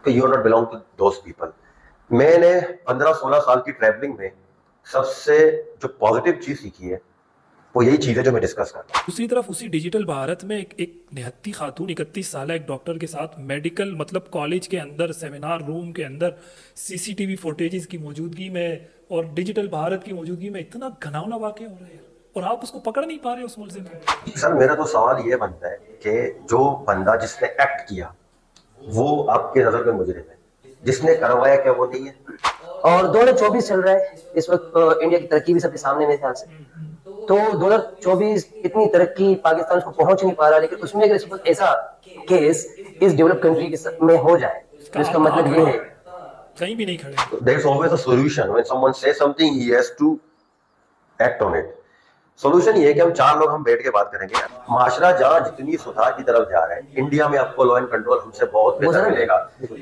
کہ you not belong to those people. میں نے 15-16 سال کی ٹریولنگ میں سب سے جو پازیٹیو چیز سیکھی ہے وہ یہی چیز ہے جو میں ڈسکس کرتا ہوں. دوسری طرف اسی ڈیجیٹل بھارت میں ایک نہتی خاتون 31 سالہ ایک ڈاکٹر کے ساتھ میڈیکل مطلب کالج کے اندر سیمینار روم کے اندر سی سی ٹی وی فوٹیجز کی موجودگی میں اور ڈیجیٹل بھارت کی موجودگی میں اتنا گھناؤنا واقعہ ہو رہا ہے اور آپ اس کو پکڑ نہیں پا رہے اس ملزم کو. سر میرا تو سوال یہ بنتا ہے کہ جو بندہ جس نے ایکٹ کیا وہ آپ کے نظر میں مجرم ہے, جس نے کروایا کیا وہ نہیں ہے؟ اور 2024 چل رہا ہے اس وقت, انڈیا کی ترقی بھی سب کے سامنے میرے خیال سے. تو 2024 اتنی ترقی پاکستان کو پہنچ نہیں پا رہا, لیکن اس میں اگر اس وقت ایسا کیس اس ڈیولپ کنٹری میں ہو جائے تو اس کا مطلب یہ ہے کہیں بھی نہیں کھڑے. There is always a solution. When someone says something, he has to act on it. Solution یہ ہے کہ ہم 4 لوگ ہم بیٹھ کے بات کریں گے. معاشرہ جہاں جتنی سدھار کی طرف جا رہا ہے, انڈیا میں آپ کو لا اینڈ کنٹرول ہم سے بہت بہتر ملے گا,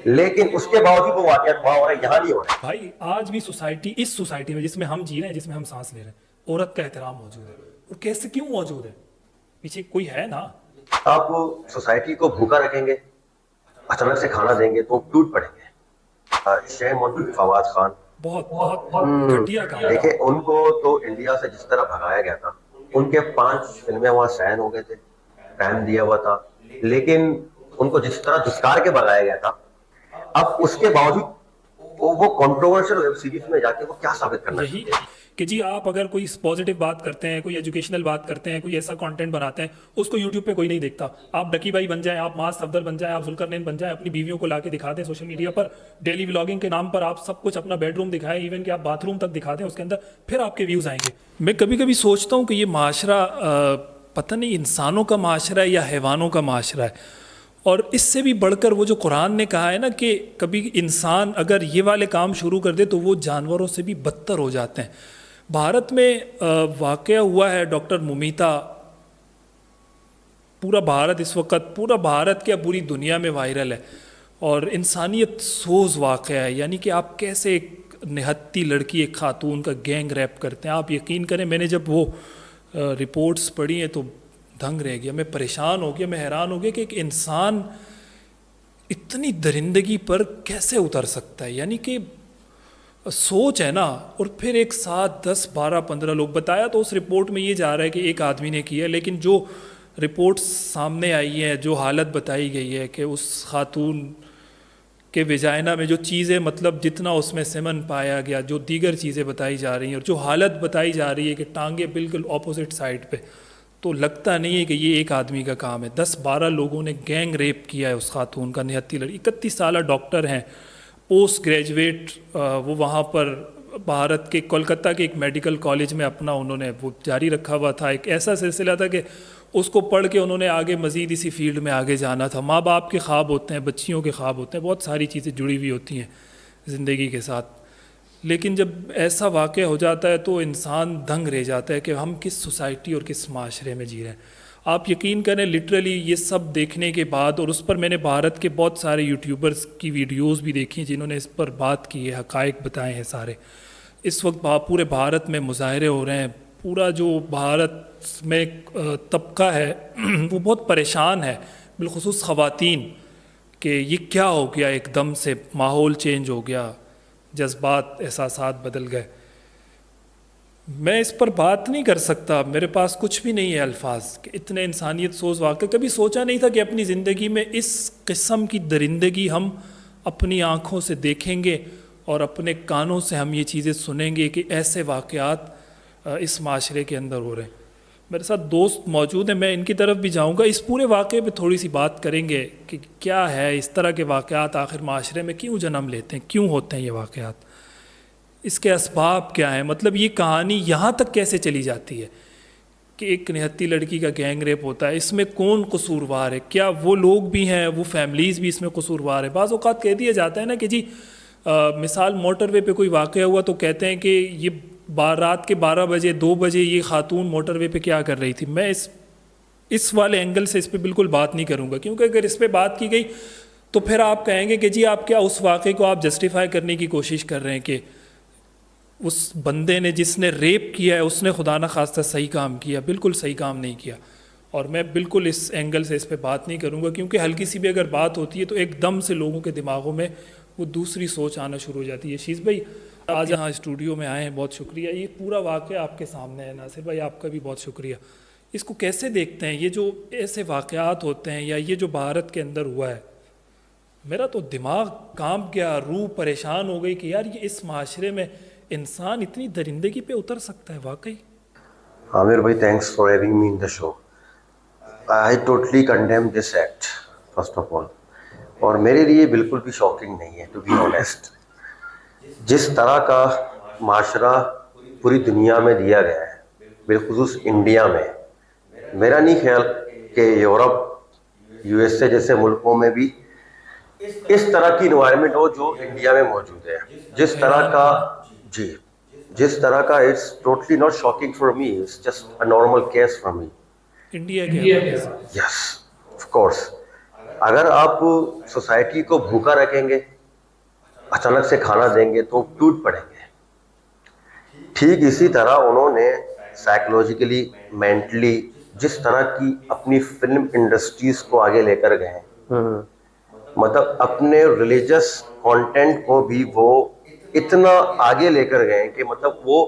لیکن اس کے باوجود وہ واقعات وہاں ہو رہے ہیں, یہاں نہیں ہو رہے. بھائی آج بھی سوسائٹی, اس سوسائٹی میں جس میں ہم جی رہے ہیں, جس میں ہم سانس لے رہے ہیں, عورت کا احترام موجود ہے. اور کیسے کیوں موجود ہے؟ پیچھے کوئی ہے نا. آپ سوسائٹی کو بھوکا رکھیں گے, اچانک سے کھانا دیں گے تو ٹوٹ پڑیں گے. شیم آن فواد خان, بہت بہت گھٹیا کام. دیکھیں ان کو تو انڈیا سے جس طرح بھگایا گیا تھا, ان کے 5 فلمیں وہاں سائن ہو گئے تھے, ٹائم دیا ہوا تھا, لیکن ان کو جس طرح دھتکار کے بھگایا گیا تھا, اب اس کے باوجود وہ کنٹروورشل ویب سیریز میں جا کے وہ کیا ثابت کرنا یہی کہ جی آپ اگر کوئی پازیٹیو بات کرتے ہیں, کوئی ایجوکیشنل بات کرتے ہیں, کوئی ایسا کانٹینٹ بناتے ہیں, اس کو یوٹیوب پہ کوئی نہیں دیکھتا. آپ ڈکی بھائی بن جائیں, آپ ماس صفدر بن جائیں, آپ ذوالقرنین بن جائیں, اپنی بیویوں کو لا کے دکھا دیں سوشل میڈیا پر, ڈیلی ولاگنگ کے نام پر آپ سب کچھ اپنا بیڈ روم دکھائیں, ایون کہ آپ باتھ روم تک دکھا دیں اس کے اندر, پھر آپ کے ویوز آئیں گے. میں کبھی کبھی سوچتا ہوں کہ یہ معاشرہ پتہ نہیں انسانوں کا معاشرہ ہے یا حیوانوں کا معاشرہ ہے. اور اس سے بھی بڑھ کر وہ جو قرآن نے کہا ہے نا کہ کبھی انسان اگر یہ والے کام شروع کر دے تو وہ جانوروں سے بھی بدتر ہو جاتے ہیں. بھارت میں واقعہ ہوا ہے ڈاکٹر ممیتا, پورا بھارت اس وقت, پورا بھارت کیا پوری دنیا میں وائرل ہے, اور انسانیت سوز واقعہ ہے. یعنی کہ آپ کیسے ایک نہتی لڑکی, ایک خاتون کا گینگ ریپ کرتے ہیں. آپ یقین کریں میں نے جب وہ رپورٹس پڑھی ہیں تو دنگ رہ گیا, میں پریشان ہو گیا, میں حیران ہو گیا کہ ایک انسان اتنی درندگی پر کیسے اتر سکتا ہے. یعنی کہ سوچ ہے نا. اور پھر ایک ساتھ 10 12 15 لوگ, بتایا تو اس رپورٹ میں یہ جا رہا ہے کہ ایک آدمی نے کیا, لیکن جو رپورٹس سامنے آئی ہیں, جو حالت بتائی گئی ہے کہ اس خاتون کے ویجائنا میں جو چیزیں, مطلب جتنا اس میں سیمن پایا گیا, جو دیگر چیزیں بتائی جا رہی ہیں, اور جو حالت بتائی جا رہی ہے کہ ٹانگیں بالکل اپوزٹ سائڈ پہ, تو لگتا نہیں ہے کہ یہ ایک آدمی کا کام ہے. 10 12 لوگوں نے گینگ ریپ کیا ہے اس خاتون کا, نہتی لڑکی. 31 سالہ ڈاکٹر ہیں, پوسٹ گریجویٹ, وہ وہاں پر بھارت کے کولکتہ کے ایک میڈیکل کالج میں اپنا انہوں نے وہ جاری رکھا ہوا تھا. ایک ایسا سلسلہ تھا کہ اس کو پڑھ کے انہوں نے آگے مزید اسی فیلڈ میں آگے جانا تھا. ماں باپ کے خواب ہوتے ہیں, بچیوں کے خواب ہوتے ہیں, بہت ساری چیزیں جڑی ہوئی ہوتی ہیں زندگی کے ساتھ. لیکن جب ایسا واقع ہو جاتا ہے تو انسان دنگ رہ جاتا ہے کہ ہم کس سوسائٹی اور کس معاشرے میں جی رہے ہیں. آپ یقین کریں لٹرلی یہ سب دیکھنے کے بعد, اور اس پر میں نے بھارت کے بہت سارے یوٹیوبرز کی ویڈیوز بھی دیکھی ہیں جنہوں نے اس پر بات کی ہے, حقائق بتائے ہیں سارے. اس وقت پورے بھارت میں مظاہرے ہو رہے ہیں. پورا جو بھارت میں طبقہ ہے وہ بہت پریشان ہے, بالخصوص خواتین, کہ یہ کیا ہو گیا, ایک دم سے ماحول چینج ہو گیا, جذبات احساسات بدل گئے. میں اس پر بات نہیں کر سکتا, میرے پاس کچھ بھی نہیں ہے الفاظ کہ اتنے انسانیت سوز واقع. کبھی سوچا نہیں تھا کہ اپنی زندگی میں اس قسم کی درندگی ہم اپنی آنکھوں سے دیکھیں گے اور اپنے کانوں سے ہم یہ چیزیں سنیں گے کہ ایسے واقعات اس معاشرے کے اندر ہو رہے ہیں. میرے ساتھ دوست موجود ہیں, میں ان کی طرف بھی جاؤں گا. اس پورے واقعے پہ تھوڑی سی بات کریں گے کہ کیا ہے اس طرح کے واقعات آخر معاشرے میں کیوں جنم لیتے ہیں, کیوں ہوتے ہیں یہ واقعات, اس کے اسباب کیا ہیں. مطلب یہ کہانی یہاں تک کیسے چلی جاتی ہے کہ ایک نہتی لڑکی کا گینگ ریپ ہوتا ہے, اس میں کون قصوروار ہے, کیا وہ لوگ بھی ہیں, وہ فیملیز بھی اس میں قصوروار ہے. بعض اوقات کہہ دیا جاتا ہے نا کہ جی مثال موٹر وے پہ کوئی واقعہ ہوا تو کہتے ہیں کہ یہ رات کے 12 بجے 2 بجے یہ خاتون موٹر وے پہ کیا کر رہی تھی. میں اس والے اینگل سے اس پہ بالکل بات نہیں کروں گا, کیونکہ اگر اس پہ بات کی گئی تو پھر آپ کہیں گے کہ جی آپ کیا اس واقعے کو آپ جسٹیفائی کرنے کی کوشش کر رہے ہیں کہ اس بندے نے جس نے ریپ کیا ہے اس نے خدا نخواستہ صحیح کام کیا. بالکل صحیح کام نہیں کیا. اور میں بالکل اس اینگل سے اس پہ بات نہیں کروں گا، کیونکہ ہلکی سی بھی اگر بات ہوتی ہے تو ایک دم سے لوگوں کے دماغوں میں وہ دوسری سوچ آنا شروع ہو جاتی ہے۔ شیز بھائی آج یہاں اسٹوڈیو میں آئے ہیں، بہت شکریہ۔ یہ پورا واقعہ آپ کے سامنے ہے، ناصر بھائی آپ کا بھی بہت شکریہ۔ اس کو کیسے دیکھتے ہیں؟ یہ جو ایسے واقعات ہوتے ہیں یا یہ جو بھارت کے اندر ہوا ہے، میرا تو دماغ کانپ گیا، روح پریشان ہو گئی کہ یار یہ اس معاشرے میں انسان اتنی درندگی پہ اتر سکتا ہے واقعی۔ عامر بھائی thanks for having me in the show. I totally condemn this act first of all. اور میرے لیے بالکل بھی شاکنگ نہیں ہے ٹو بی آنیسٹ۔ جس طرح کا معاشرہ پوری دنیا میں دیا گیا ہے، بالخصوص انڈیا میں، میرا نہیں خیال کہ یورپ یو ایس اے جیسے ملکوں میں بھی اس طرح کی انوائرمنٹ ہو جو انڈیا میں موجود ہے۔ جس طرح کا جس طرح کا it's totally not shocking for me, it's just a normal case for me. India کے حوالے سے یس آف کورس، اگر آپ سوسائٹی کو بھوکا رکھیں گے، اچانک سے کھانا دیں گے تو ٹوٹ پڑیں گے۔ ٹھیک اسی طرح انہوں نے سائیکولوجیکلی، مینٹلی جس طرح کی اپنی فلم انڈسٹریز کو آگے لے کر گئے ہیں، مطلب اپنے ریلیجس کانٹینٹ کو بھی وہ اتنا آگے لے کر گئے کہ مطلب وہ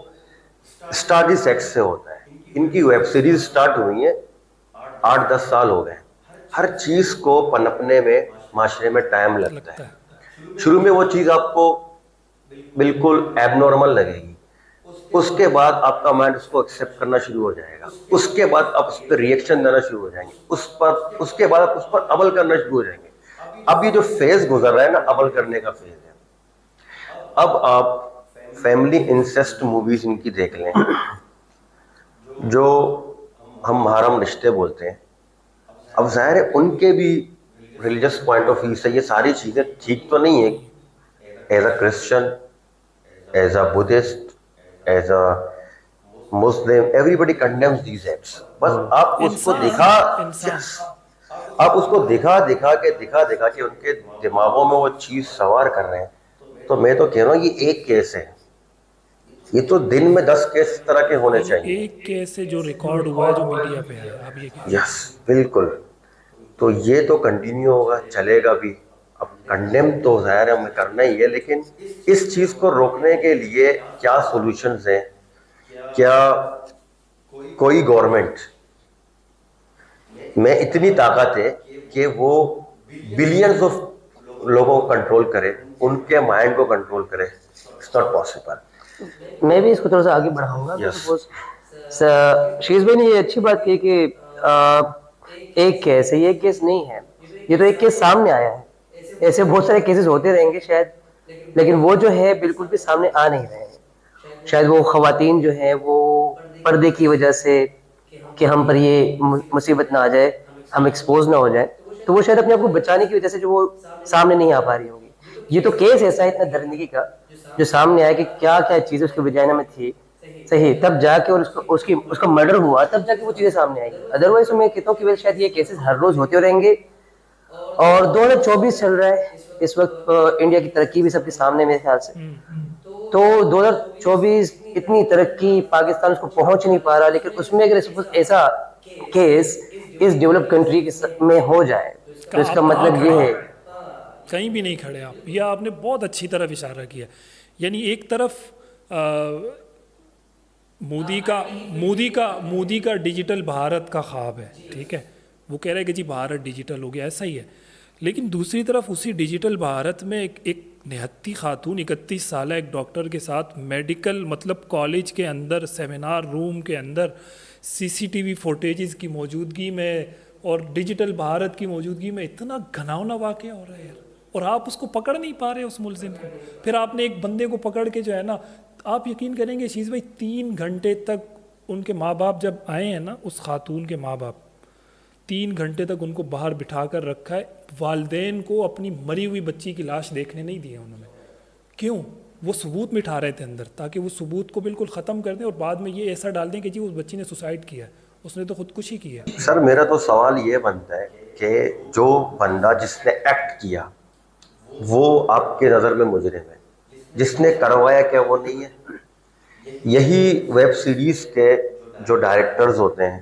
اسٹارٹی سیکس سے ہوتا ہے۔ ان کی ویب سیریز اسٹارٹ ہوئی ہیں 8-10 سال ہو گئے۔ ہر چیز کو پنپنے میں معاشرے میں ٹائم لگتا ہے۔ شروع میں وہ چیز آپ کو بالکل ایب نارمل لگے گی، اس کے بعد آپ کا مائنڈ اس کو ایکسیپٹ کرنا شروع ہو جائے گا، اس کے بعد آپ اس پہ ریئیکشن دینا شروع ہو جائیں گے، اس کے بعد آپ اس پر عمل کرنا شروع ہو جائیں گے۔ اب یہ جو فیز گزر رہا ہے نا، عمل کرنے کا فیز ہے۔ اب آپ فیملی انسیسٹ موویز ان کی دیکھ لیں، جو ہم محرم رشتے بولتے ہیں۔ اب ظاہر ہے ان کے بھی ریلیجس پوائنٹ آف ویو سے یہ ساری چیزیں ٹھیک تو نہیں ہیں۔ As a Christian, as a Buddhist, as a Muslim, everybody condemns these acts. بس آپ اس کو دکھا کے ان کے دماغوں میں وہ چیز سوار کر رہے ہیں۔ تو میں تو کہہ رہا ہوں یہ ایک کیس ہے، یہ تو دن میں 10 کیس اس طرح کے ہونے چاہیے۔ ایک کیس سے جو ریکارڈ ہوا ہے جو میڈیا پہ ہے، آپ یہ کہہ یس بالکل۔ تو یہ تو کنٹینیو ہوگا، چلے گا بھی۔ اب کنڈیم تو ظاہر ہمیں کرنا ہی ہے، لیکن اس چیز کو روکنے کے لیے کیا سولوشنز ہیں؟ کیا کوئی گورنمنٹ میں اتنی طاقت ہے کہ وہ بلینز آف لوگوں کو کنٹرول کرے، ان کے مائنڈ کو کنٹرول کرے؟ It's not possible. میں بھی اس کو تھوڑا سا آگے بڑھاؤں گا۔ شیز بھائی نے یہ اچھی بات کی کہ ایک کیس ہے، یہ ایک کیس نہیں ہے، یہ تو ایک کیس سامنے آیا ہے۔ ایسے بہت سارے کیسز ہوتے رہیں گے شاید، لیکن وہ جو ہے بالکل بھی سامنے آ نہیں رہے ہیں۔ شاید وہ خواتین جو ہیں وہ پردے کی وجہ سے کہ ہم پر یہ مصیبت نہ آ جائے، ہم ایکسپوز نہ ہو جائے، تو وہ شاید اپنے آپ کو بچانے کی وجہ سے جو وہ سامنے نہیں آ پا رہی ہوں گی۔ یہ تو کیس ایسا ہے اتنا درندگی کا جو سامنے آیا کہ کیا کیا چیزیں اس کے وجائنا میں تھی، صحیح، تب جا کے اور اس کا مرڈر ہوا، تب جا کے وہ چیزیں سامنے آئی۔ ادروائز میں کہتا ہوں کہ شاید یہ کیسز ہر روز ہوتے رہیں گے۔ اور 2024 چل رہا ہے اس وقت، انڈیا کی ترقی بھی سب کے سامنے میرے خیال سے، تو 2024 اتنی ترقی پاکستان اس کو پہنچ نہیں پا رہا، لیکن اس میں اگر ایسا کیس اس ڈیولپ کنٹری میں ہو جائے تو اس کا مطلب یہ ہے کہیں بھی نہیں کھڑے آپ۔ یہ آپ نے بہت اچھی طرف اشارہ کیا، یعنی ایک طرف مودی کا ڈیجیٹل بھارت کا خواب ہے، ٹھیک ہے، وہ کہہ رہے ہیں کہ جی بھارت ڈیجیٹل ہو گیا، ایسا ہی ہے، لیکن دوسری طرف اسی ڈیجیٹل بھارت میں ایک نہتی خاتون 31 سالہ ایک ڈاکٹر کے ساتھ میڈیکل مطلب کالج کے اندر سیمینار روم کے اندر CCTV فوٹیجز کی موجودگی میں اور ڈیجیٹل بھارت کی موجودگی میں اتنا گھناؤنا واقعہ ہو رہا ہے یار، اور آپ اس کو پکڑ نہیں پا رہے اس ملزم کو۔ پھر آپ نے ایک بندے کو پکڑ کے جو ہے نا، آپ یقین کریں گے شیز بھائی 3 گھنٹے تک ان کے ماں باپ جب آئے ہیں نا، اس خاتون کے ماں باپ 3 گھنٹے تک ان کو باہر بٹھا کر رکھا ہے، والدین کو اپنی مری ہوئی بچی کی لاش دیکھنے نہیں دیا انہوں نے۔ کیوں؟ وہ ثبوت مٹھا رہے تھے اندر، تاکہ وہ ثبوت کو بالکل ختم کر دیں اور بعد میں یہ ایسا ڈال دیں کہ جی اس بچی نے سوسائڈ کیا ہے، اس نے تو خودکشی کی ہے۔ سر میرا تو سوال یہ بنتا ہے کہ جو بندہ جس نے ایکٹ کیا وہ آپ کے نظر میں مجرم ہے، جس نے کروایا کیا وہ نہیں ہے؟ یہی ویب سیریز کے جو ڈائریکٹرز ہوتے ہیں،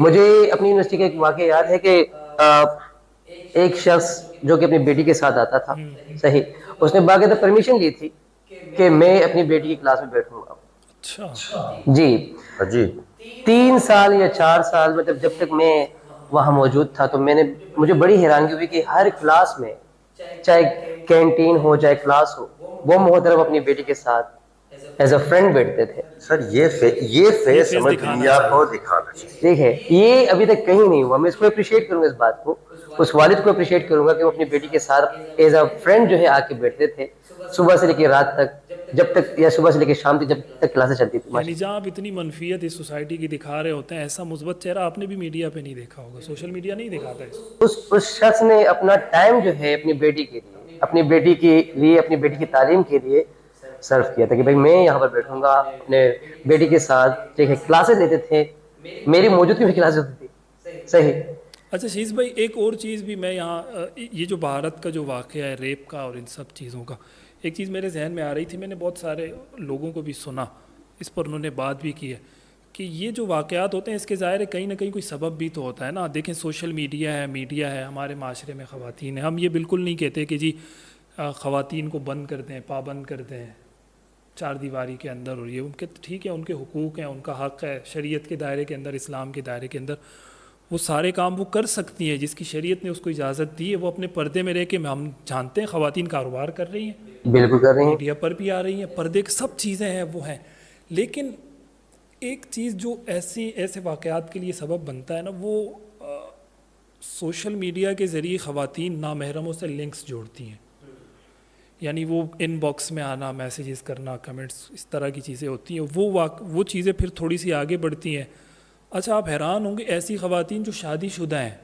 مجھے اپنی یونیورسٹی کا ایک واقعہ یاد ہے کہ ایک شخص جو کہ اپنی بیٹی کے ساتھ آتا تھا، صحیح، اس نے باقاعدہ پرمیشن لی تھی کہ میں اپنی بیٹی کی کلاس میں بیٹھوں گا. اچھا. جی، جی 3 سال یا 4 سال مطلب جب تک میں وہاں موجود تھا تو مجھے بڑی حیرانگی ہوئی کہ ہر کلاس میں، چاہے کینٹین ہو چاہے کلاس ہو، وہ محترم اپنی بیٹی کے ساتھ ایز اے فرینڈ بیٹھتے تھے. سر یہ فیس ہمیں دنیا کو دکھانا چاہیے. ٹھیک ہے، یہ ابھی تک کہیں نہیں ہوا. میں اس کو اپریشیٹ کروں گا، اس بات کو، اس والد کو اپریشیٹ کروں گا کہ وہ اپنی بیٹی کے ساتھ ایز اے فرینڈ جو ہے آ کے بیٹھتے تھے، صبح سے لے کے رات تک، جب تک، یا صبح سے لے کے شام تک جب تک کلاسیں چلتی تھی. یعنی جہاں آپ اتنی منفیت اس سوسائٹی کی دکھا رہے ہوتے ہیں، ایسا مثبت چہرہ آپ نے بھی میڈیا پہ نہیں دیکھا ہوگا، سوشل میڈیا نہیں دکھاتا اس شخص نے اپنا ٹائم جو ہے اپنی بیٹی کے لیے، اپنی بیٹی کے لیے، اپنی بیٹی کی تعلیم کے لیے صرف کیا تھا کہ بھائی میں یہاں پر بیٹھوں گا اپنے بیٹی کے ساتھ. ٹھیک ہے، کلاسز لیتے تھے، میری موجودگی میں کلاسز ہوتی تھی. صحیح. اچھا شیز بھائی، ایک اور چیز بھی میں یہاں یہ جو بھارت کا جو واقعہ ہے ریپ کا اور ان سب چیزوں کا، ایک چیز میرے ذہن میں آ رہی تھی، میں نے بہت سارے لوگوں کو بھی سنا، اس پر انہوں نے بات بھی کی ہے کہ یہ جو واقعات ہوتے ہیں اس کے ظاہر ہے کہیں نہ کہیں کوئی سبب بھی تو ہوتا ہے نا. دیکھیں سوشل میڈیا ہے، میڈیا ہے، ہمارے معاشرے میں خواتین ہیں. ہم یہ بالکل نہیں کہتے کہ جی خواتین کو بند کر دیں، پابند کر دیں 4 دیواری کے اندر، اور یہ ان کے ٹھیک ہے، ان کے حقوق ہیں، ان کا حق ہے، شریعت کے دائرے کے اندر، اسلام کے دائرے کے اندر وہ سارے کام وہ کر سکتی ہیں جس کی شریعت نے اس کو اجازت دی ہے. وہ اپنے پردے میں رہ کے، ہم جانتے ہیں خواتین کاروبار کر رہی ہیں، بالکل کر رہی ہیں. میڈیا پر بھی آ رہی ہیں، پردے کی سب چیزیں ہیں وہ ہیں. لیکن ایک چیز جو ایسے واقعات کے لیے سبب بنتا ہے نا، وہ سوشل میڈیا کے ذریعے خواتین نامحرموں سے لنکس جوڑتی ہیں. یعنی وہ ان باکس میں آنا، میسیجز کرنا، کمنٹس، اس طرح کی چیزیں ہوتی ہیں. وہ چیزیں پھر تھوڑی سی آگے بڑھتی ہیں. اچھا آپ حیران ہوں گے، ایسی خواتین جو شادی شدہ ہیں.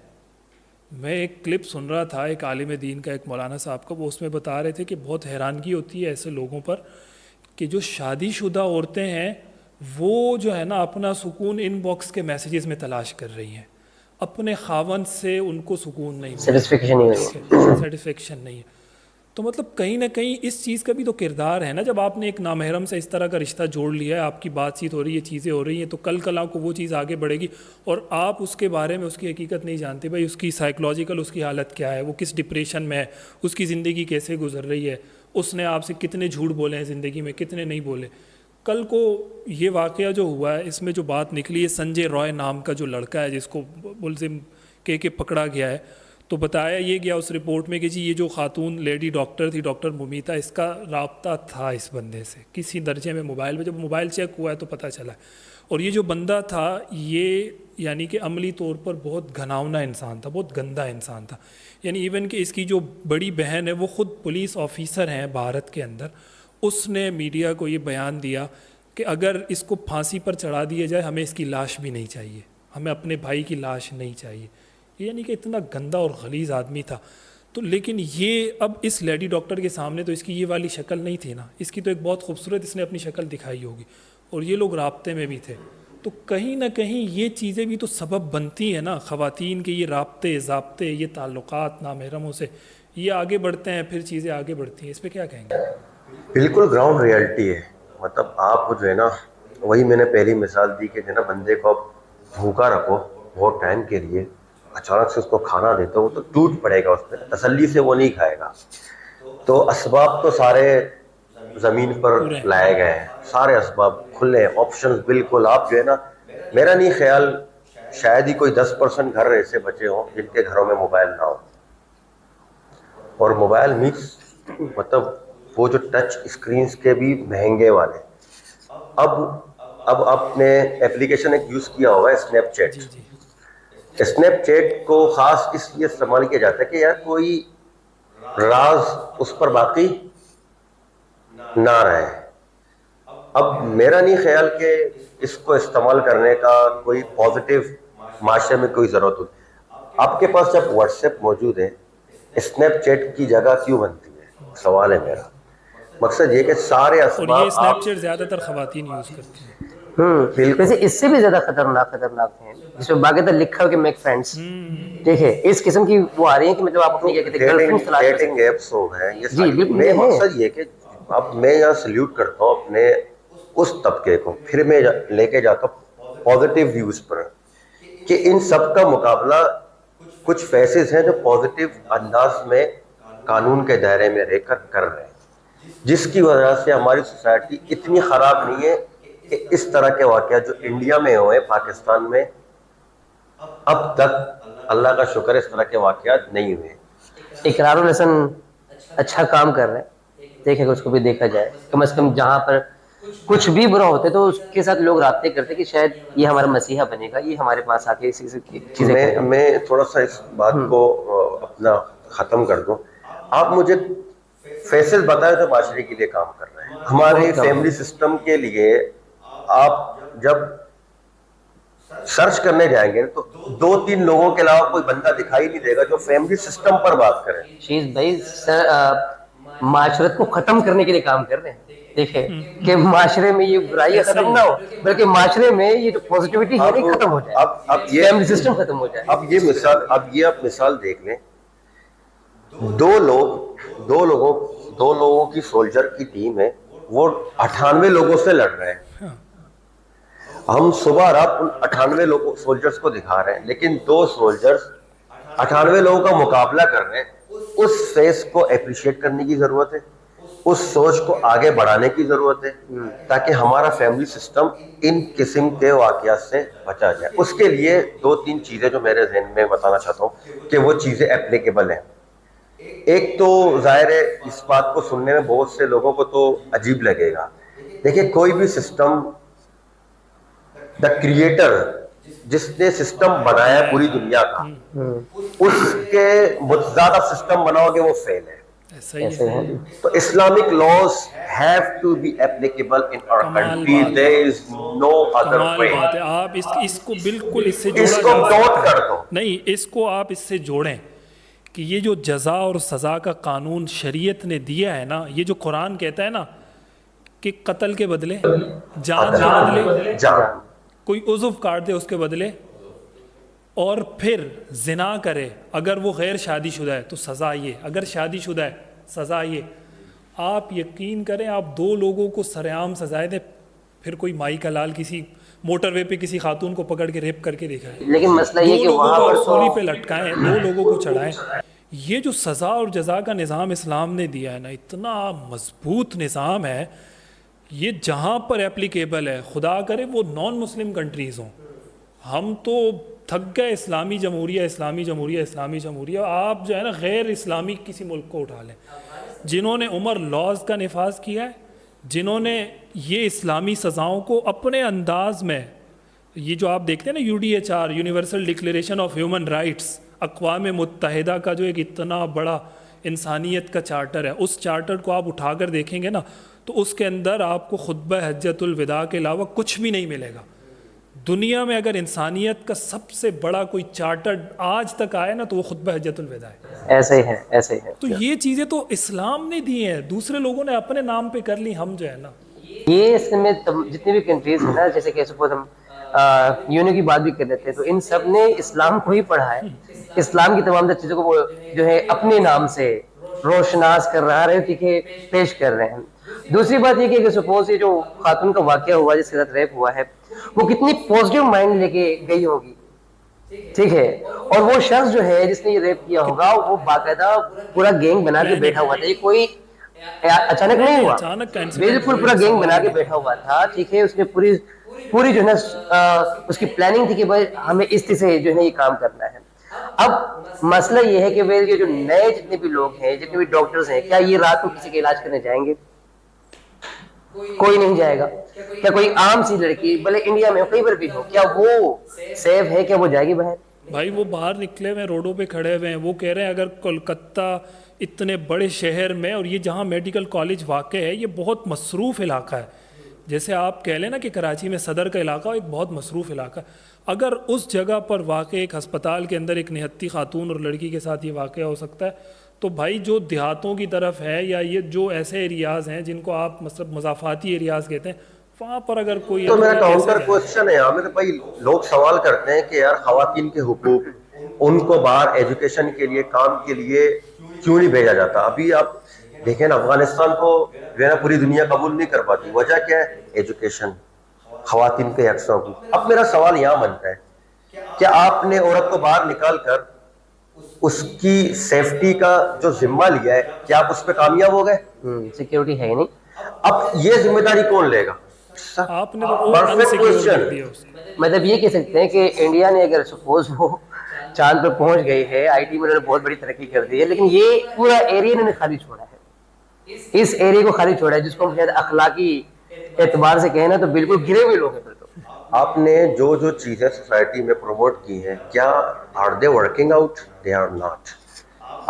میں ایک کلپ سن رہا تھا ایک عالم دین کا، ایک مولانا صاحب کا، وہ اس میں بتا رہے تھے کہ بہت حیرانگی ہوتی ہے ایسے لوگوں پر کہ جو شادی شدہ عورتیں ہیں وہ جو ہے نا اپنا سکون ان باکس کے میسیجز میں تلاش کر رہی ہیں. اپنے خاوند سے ان کو سکون نہیں، سیٹسفیکشن نہیں ہوئی. سیٹسفیکشن نہیں ہے. تو مطلب کہیں نہ کہیں اس چیز کا بھی تو کردار ہے نا. جب آپ نے ایک نامحرم سے اس طرح کا رشتہ جوڑ لیا ہے، آپ کی بات چیت ہو رہی ہے، چیزیں ہو رہی ہیں، تو کل آپ کو وہ چیز آگے بڑھے گی اور آپ اس کے بارے میں اس کی حقیقت نہیں جانتے. بھائی اس کی سائیکولوجیکل اس کی حالت کیا ہے، وہ کس ڈپریشن میں ہے، اس کی زندگی کیسے گزر رہی ہے، اس نے آپ سے کتنے جھوٹ بولے ہیں زندگی میں، کتنے نہیں بولے. کل کو یہ واقعہ جو ہوا ہے، اس میں جو بات نکلی ہے، سنجے رائے نام کا جو لڑکا ہے جس کو ملزم کہہ کے پکڑا گیا ہے، تو بتایا یہ گیا اس رپورٹ میں کہ جی یہ جو خاتون لیڈی ڈاکٹر تھی، ڈاکٹر ممیتا، اس کا رابطہ تھا اس بندے سے کسی درجے میں موبائل پہ. جب موبائل چیک ہوا ہے تو پتہ چلا ہے. اور یہ جو بندہ تھا یہ یعنی کہ عملی طور پر بہت گھناؤنا انسان تھا، بہت گندا انسان تھا. یعنی ایون کہ اس کی جو بڑی بہن ہے وہ خود پولیس آفیسر ہیں بھارت کے اندر، اس نے میڈیا کو یہ بیان دیا کہ اگر اس کو پھانسی پر چڑھا دیا جائے ہمیں اس کی لاش بھی نہیں چاہیے، ہمیں اپنے بھائی کی لاش نہیں چاہیے. یعنی کہ اتنا گندا اور غلیظ آدمی تھا. تو لیکن یہ اب اس لیڈی ڈاکٹر کے سامنے تو اس کی یہ والی شکل نہیں تھی نا، اس کی تو ایک بہت خوبصورت اس نے اپنی شکل دکھائی ہوگی، اور یہ لوگ رابطے میں بھی تھے. تو کہیں نہ کہیں یہ چیزیں بھی تو سبب بنتی ہیں نا، خواتین کے یہ رابطے، ضابطے، یہ تعلقات نامحرموں سے یہ آگے بڑھتے ہیں، پھر چیزیں آگے بڑھتی ہیں. اس پہ کیا کہیں گے؟ بالکل گراؤنڈ ریالٹی ہے. مطلب آپ جو ہے نا، وہی میں نے پہلی مثال دی کہ جو ہے نا بندے کو آپ بھوکا رکھو بہت ٹائم کے لیے، اچانک سے اس کو کھانا دیتا ہوں تو ٹوٹ پڑے گا، اس پہ تسلی سے وہ نہیں کھائے گا. تو اسباب تو سارے زمین پر لائے گئے ہیں، سارے اسباب کھلے ہیں، آپشنز بالکل. آپ جو ہے نا، میرا نہیں خیال شاید ہی کوئی 10% گھر ایسے بچے ہوں جن کے گھروں میں موبائل نہ ہو. اور موبائل مینس مطلب وہ جو ٹچ اسکرینز کے بھی مہنگے والے. اب آپ نے اپلیکیشن ایک یوز کیا ہوگا اسنیپ چیٹ. اسنیپ چیٹ کو خاص اس لیے استعمال کیا جاتا ہے کہ یار کوئی راز اس پر باقی نہ رہے. اب میرا نہیں خیال کہ اس کو استعمال کرنے کا کوئی پازیٹیو معاشرے میں کوئی ضرورت ہوتی. آپ کے پاس جب واٹس ایپ موجود ہے، اسنیپ چیٹ کی جگہ کیوں بنتی ہے؟ سوال ہے میرا. مقصد یہ کہ سارے اور یہ اسباب اسنیپ چیٹ زیادہ تر خواتین یوز کرتی ہیں. ویسے اس سے بھی زیادہ خطرناک ہیں جس میں باقاعدہ لکھا ہو کہ میک فرینڈس. ٹھیک ہے، اس قسم کی وہ آ رہی ہیں کہ مطلب آپ اپنی کیا کہتے ہیں گرل فرینڈ تلاش کر سکتے ہیں. ڈیٹنگ ایپس ہو گئے یہ جی ساری. بالکل میں مقصد یہ کہ اب میں یہاں سلیوٹ کرتا ہوں اپنے اس طبقے کو، پھر میں لے کے جاتا ہوں پازیٹیو ویوز پر کہ ان سب کا مقابلہ کچھ فیسز ہیں جو پازیٹیو انداز میں قانون کے دائرے میں رہ کر کر رہے ہیں، جس کی وجہ سے ہماری سوسائٹی اتنی خراب نہیں ہے کہ اس طرح کے واقعات جو انڈیا میں ہوئے، پاکستان میں اب تک اللہ کا شکر اس طرح کے واقعات نہیں ہوئے۔ اقرار الحسن اچھا کام کر رہے ہیں، دیکھیں کہ اس کو بھی دیکھا جائے، کم از کم جہاں پر کچھ بھی برا ہوتا ہے تو اس کے ساتھ لوگ رابطے کرتے کہ شاید یہ ہمارا مسیحا بنے گا، یہ ہمارے پاس آ کے اسی چیزیں کرے گا۔ میں تھوڑا سا اس بات کو اپنا ختم کر دوں۔ آپ مجھے فیصل بتائیں جو معاشرے کے لیے کام کر رہے ہیں، ہمارے فیملی سسٹم کے لیے۔ آپ جب سرچ کرنے جائیں گے تو 2-3 لوگوں کے علاوہ کوئی بندہ دکھائی نہیں دے گا جو فیملی سسٹم پر بات کرے۔ شیز بھائی سر معاشرت کو ختم کرنے کے لیے کام کر رہے ہیں، دیکھیں کہ معاشرے میں یہ برائیاں ختم نہ ہو، بلکہ معاشرے میں یہ جو پازیٹیوٹی ہے یہ ختم ہو جائے، اب یہ فیملی سسٹم ختم ہو جائے۔ اب یہ آپ مثال دیکھ لیں، دو لوگوں کی سولجر کی ٹیم ہے، وہ 98 لوگوں سے لڑ رہے ہیں۔ ہم صبح رات ان 98 لوگوں سولجرز کو دکھا رہے ہیں، لیکن 2 سولجرز 98 لوگوں کا مقابلہ کر رہے ہیں۔ اس فیس کو اپریشیٹ کرنے کی ضرورت ہے، اس سوچ کو آگے بڑھانے کی ضرورت ہے، تاکہ ہمارا فیملی سسٹم ان قسم کے واقعات سے بچا جائے۔ اس کے لیے 2-3 چیزیں جو میرے ذہن میں بتانا چاہتا ہوں کہ وہ چیزیں اپلیکیبل ہیں۔ ایک تو ظاہر ہے اس بات کو سننے میں بہت سے لوگوں کو تو عجیب لگے گا، دیکھیں کوئی بھی سسٹم، دا کریٹر جس نے سسٹم بنایا پوری دنیا کا، اس کے متضادہ سسٹم بناؤ گے وہ فیل ہے۔ ایسے ہیں تو Islamic laws have to be applicable in our country. There is no other way. کمال بات ہے، آپ اس کو بالکل اس سے اس جوڑا کو جا ڈوٹ سکتا کر ہے۔ دو۔ نہیں، اس کو آپ اس سے جوڑیں کہ یہ جو جزا اور سزا کا قانون شریعت نے دیا ہے نا، یہ جو قرآن کہتا ہے نا کہ قتل کے بدلے جان کے بدلے جان، کوئی عضو کاٹ دے اس کے بدلے، اور پھر زنا کرے اگر وہ غیر شادی شدہ ہے تو سزا یہ، اگر شادی شدہ ہے سزا یہ۔ آپ یقین کریں، آپ 2 لوگوں کو سرعام سزائے دیں، پھر کوئی مائی کا لال کسی موٹر وے پہ کسی خاتون کو پکڑ کے ریپ کر کے دیکھا ہے، لیکن مسئلہ یہ 2 کہ لوگوں وہاں کو پر سولی پہ لٹکائیں، 2 لوگوں کو چڑھائیں۔ یہ جو سزا اور جزا کا نظام اسلام نے دیا ہے نا، اتنا مضبوط نظام ہے، یہ جہاں پر اپلیکیبل ہے، خدا کرے وہ نان مسلم کنٹریز ہوں۔ ہم تو تھک گئے اسلامی جمہوریہ اسلامی جمہوریہ اسلامی جمہوریہ، آپ جو ہے نا غیر اسلامی کسی ملک کو اٹھا لیں جنہوں نے عمر لاز کا نفاذ کیا ہے، جنہوں نے یہ اسلامی سزاؤں کو اپنے انداز میں، یہ جو آپ دیکھتے ہیں نا UDHR universal declaration of human rights, اقوام متحدہ کا جو ایک اتنا بڑا انسانیت کا چارٹر ہے، اس چارٹر کو آپ اٹھا کر دیکھیں گے نا تو اس کے اندر آپ کو خطبہ حجۃ الوداع کے علاوہ کچھ بھی نہیں ملے گا۔ دنیا میں اگر انسانیت کا سب سے بڑا کوئی چارٹر آج تک آیا نا تو وہ خطبہ حجۃ الوداع ہے۔ ایسے ہی ہے، ایسے ہی ہے۔ تو یہ چیزیں تو اسلام نے دی ہیں، دوسرے لوگوں نے اپنے نام پہ کر لی، ہم جو ہے نا یہ اس میں جتنی بھی کنٹریز ہیں نا، جیسے کہ سپوز ہم یونین کی بات بھی کر لیتے ہیں، تو ان سب نے اسلام کو ہی پڑھا ہے، اسلام کی تمام چیزوں کو وہ جو ہے اپنے نام سے روشناس کر رہا ہے کہ پیش کر رہے ہیں۔ دوسری بات یہ کہ سپوز یہ جو خاتون کا واقعہ ہوا جس کے ساتھ ریپ ہوا ہے، وہ کتنی پازیٹیو مائنڈ لے کے گئی ہوگی، ٹھیک ہے، اور وہ شخص جو ہے جس نے یہ ریپ کیا ہوگا وہ باقاعدہ پورا گینگ بنا کے بیٹھا ہوا تھا، یہ کوئی اچانک نہیں ہوا، اچانک کا بالکل پورا گینگ بنا کے بیٹھا ہوا تھا، ٹھیک ہے، اس نے پوری جو ہے نا اس کی پلاننگ تھی کہ بھائی ہمیں اس طرح سے جو ہے نا یہ کام کرنا ہے۔ اب مسئلہ یہ ہے کہ یہ جو نئے جتنے بھی لوگ ہیں، جتنے بھی ڈاکٹرز ہیں، کیا یہ رات کو کسی کا علاج کرنے جائیں گے؟ کوئی نہیں جائے گا۔ کیا کوئی عام سی لڑکی بھلے انڈیا میں ہو کہیں پر بھی ہو، کیا وہ سیف ہے؟ کیا وہ جائے گی باہر؟ بھائی وہ باہر نکلے ہوئے روڈوں پہ کھڑے ہوئے ہیں، وہ کہہ رہے ہیں اگر کولکتہ اتنے بڑے شہر میں، اور یہ جہاں میڈیکل کالج واقع ہے یہ بہت مصروف علاقہ ہے، جیسے آپ کہہ لیں نا کہ کراچی میں صدر کا علاقہ ایک بہت مصروف علاقہ ہے، اگر اس جگہ پر واقع ایک ہسپتال کے اندر ایک نہتی خاتون اور لڑکی کے ساتھ یہ واقعہ ہو سکتا ہے، تو بھائی جو دیہاتوں کی طرف ہے یا یہ جو ایسے ایریاز ہیں جن کو آپ مطلب مضافاتی ایریاز کہتے ہیں، وہاں پر اگر کوئی تو میرا کاؤنٹر کوشچن ہے عامر بھائی، لوگ سوال کرتے ہیں کہ یار خواتین کے حقوق، ان کو باہر ایجوکیشن کے لیے کام کے لیے کیوں نہیں بھیجا جاتا؟ ابھی آپ دیکھیں نا افغانستان کو جو ہے نا پوری دنیا قبول نہیں کر پاتی، وجہ کیا ہے؟ ایجوکیشن، خواتین کے یکساں حقوق۔ اب میرا سوال یہاں بنتا ہے کیا آپ نے عورت کو باہر نکال کر اس کی سیفٹی کا جو ذمہ لیا ہے کیا آپ اس پہ کامیاب ہو گئے؟ سیکورٹی ہے ہی نہیں. اب یہ ذمہ داری کون لے گا؟ آپ نے تو اور Perfect انسیکیور question. کر دیا اس کو. مطلب یہ کہہ سکتے ہیں کہ انڈیا نے اگر سپوز وہ چاند پہ پہنچ گئی ہے, آئی ٹی میں انہوں نے بہت بڑی ترقی کر دی ہے, لیکن یہ پورا ایریا انہوں نے خالی چھوڑا ہے, اس ایریا کو خالی چھوڑا ہے, جس کو ہم شاید اخلاقی اعتبار سے کہیں نا تو بالکل گرے ہوئے لوگ ہیں پھر تو. آپ نے جو جو چیزیں سوسائٹی میں پروموٹ کی ہیں کیا are they working out? They are not.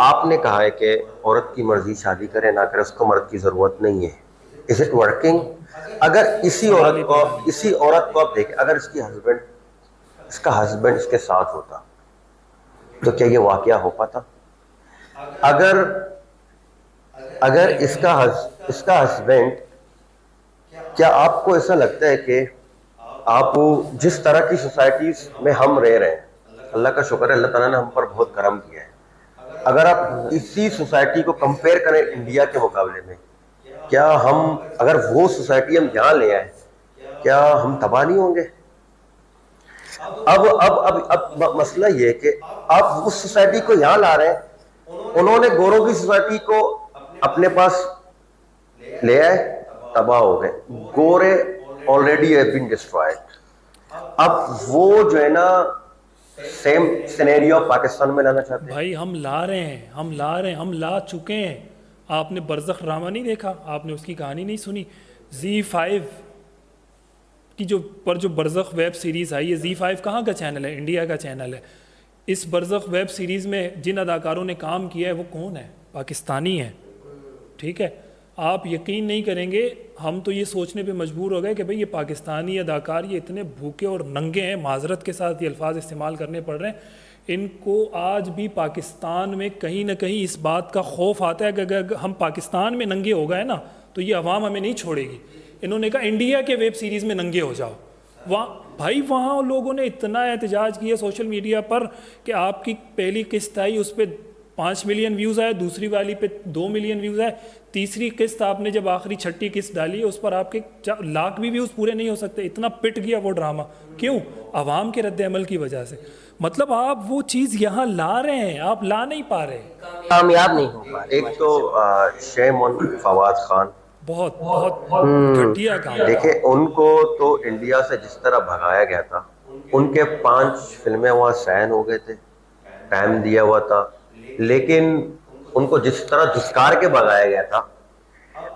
آپ نے کہا ہے کہ عورت کی مرضی شادی کرے نہ کرے اس کو مرد کی ضرورت نہیں ہے. Is it working? اگر اسی عورت کو آپ دیکھیں, اگر اس کا ہسبینڈ اس کے ساتھ ہوتا تو کیا یہ واقعہ ہو پاتا؟ اگر اس کا ہسبینڈ, کیا آپ کو ایسا لگتا ہے کہ آپ جس طرح کی سوسائٹیز میں ہم رہ رہے ہیں, اللہ کا شکر ہے اللہ تعالیٰ نے ہم پر بہت کرم کیا ہے, اگر آپ اسی سوسائٹی کو کمپیئر کریں انڈیا کے مقابلے میں, کیا ہم اگر وہ سوسائٹی ہم یہاں لے آئیں کیا ہم تباہ نہیں ہوں گے؟ اب مسئلہ یہ ہے کہ آپ اس سوسائٹی کو یہاں لا رہے ہیں, انہوں نے گوروں کی سوسائٹی کو اپنے پاس لے آئے, تباہ ہو گئے, گورے already have been destroyed. اب وہ جو ہے نا سیم سینیریو پاکستان میں لانا چاہتے ہیں. بھائی ہم لا رہے ہیں, ہم لا چکے ہیں. آپ نے برزخ ڈرامہ نہیں دیکھا, آپ نے اس کی کہانی نہیں سنی. Z5 کی جو برزخ ویب سیریز آئی ہے, Z5 کہاں کا چینل ہے؟ انڈیا کا چینل ہے. اس برزخ ویب سیریز میں جن اداکاروں نے کام کیا ہے وہ کون ہے؟ پاکستانی ہیں. ٹھیک ہے, آپ یقین نہیں کریں گے, ہم تو یہ سوچنے پہ مجبور ہو گئے کہ بھئی یہ پاکستانی اداکار یہ اتنے بھوکے اور ننگے ہیں, معذرت کے ساتھ یہ الفاظ استعمال کرنے پڑ رہے ہیں, ان کو آج بھی پاکستان میں کہیں نہ کہیں اس بات کا خوف آتا ہے کہ اگر ہم پاکستان میں ننگے ہو گئے نا تو یہ عوام ہمیں نہیں چھوڑے گی. انہوں نے کہا انڈیا کے ویب سیریز میں ننگے ہو جاؤ. وہاں لوگوں نے اتنا احتجاج کیا سوشل میڈیا پر کہ آپ کی پہلی قسط آئی اس پہ 5 ملین ویوز آئے, دوسری والی پہ 2 ملین ویوز آئے, تیسری قسط آپ نے جب آخری چھٹی قسط ڈالی ہے اس پر آپ کے لاکھ بھی ویوز پورے نہیں ہو سکتے. اتنا پٹ گیا وہ ڈرامہ. کیوں؟ عوام کے رد عمل کی وجہ سے. مطلب آپ وہ چیز یہاں لا رہے ہیں, آپ لا نہیں پا رہے, کامیاب نہیں ہو پا رہے. ایک تو شیم آن فواد خان, بہت گھٹیا کام. دیکھیں ان کو تو انڈیا سے جس طرح بھگایا گیا تھا, ان کے 5 فلمیں وہاں سائن ہو گئے تھے, ٹائم دیا ہوا تھا, لیکن ان کو جس طرح دھسکار کے بھگایا گیا تھا,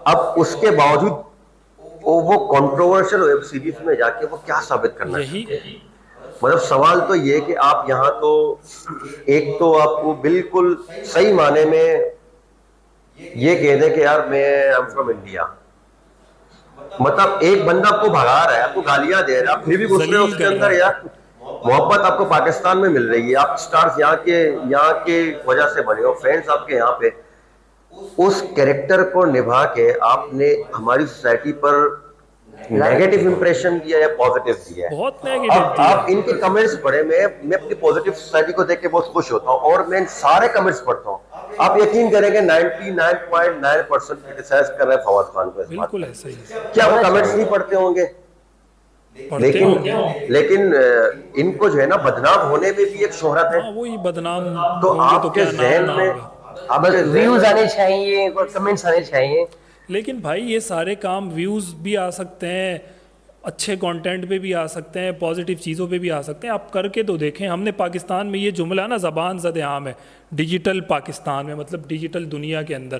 اب اس کے باوجود وہ کنٹروورشل ویب سیریز میں جا کے وہ کیا ثابت کرنا چاہتے ہیں؟ مطلب سوال تو یہ کہ آپ یہاں تو ایک تو آپ کو بالکل صحیح معنی میں یہ کہہ دیں کہ یار میں I'm from India, مطلب ایک بندہ آپ کو بھگا رہا ہے, آپ کو گالیاں دے رہا ہے, آپ پھر بھی گھس رہے اس کے اندر. یار محبت آپ کو پاکستان میں مل رہی ہے, آپ سٹارز یہاں کے وجہ سے بنے ہو, فینس آپ کے یہاں پہ, اس کیریکٹر کو نبھا کے آپ نے ہماری سوسائٹی پر نیگیٹو امپریشن دیا یا پازیٹیو دیا ہے. بہت نیگیٹو اب آپ ان کے کمنٹس پڑھیں, میں اپنی پازیٹیو سوسائٹی کو دیکھ کے بہت خوش ہوتا ہوں اور میں ان سارے کمنٹس پڑھتا ہوں. آپ یقین کریں گے 99.9% کرٹیسائز کر رہے ہیں فواد خان کو. بالکل ایسا ہی. کیا وہ کمنٹس نہیں پڑھتے ہوں گے؟ لیکن ان کو جو ہے نا بدنام ہونے میں بھی ایک شہرت ہے. وہی بدنام تو آپ کے ذہن میں ویوز آنے چاہیے, کمنٹس آنے چاہیے. لیکن بھائی یہ سارے کام ویوز بھی آ سکتے ہیں, اچھے کانٹینٹ پہ بھی آ سکتے ہیں, پازیٹیو چیزوں پہ بھی آ سکتے ہیں. آپ کر کے تو دیکھیں. ہم نے پاکستان میں یہ جملہ نا زبان زد عام ہے ڈیجیٹل پاکستان میں, مطلب ڈیجیٹل دنیا کے اندر,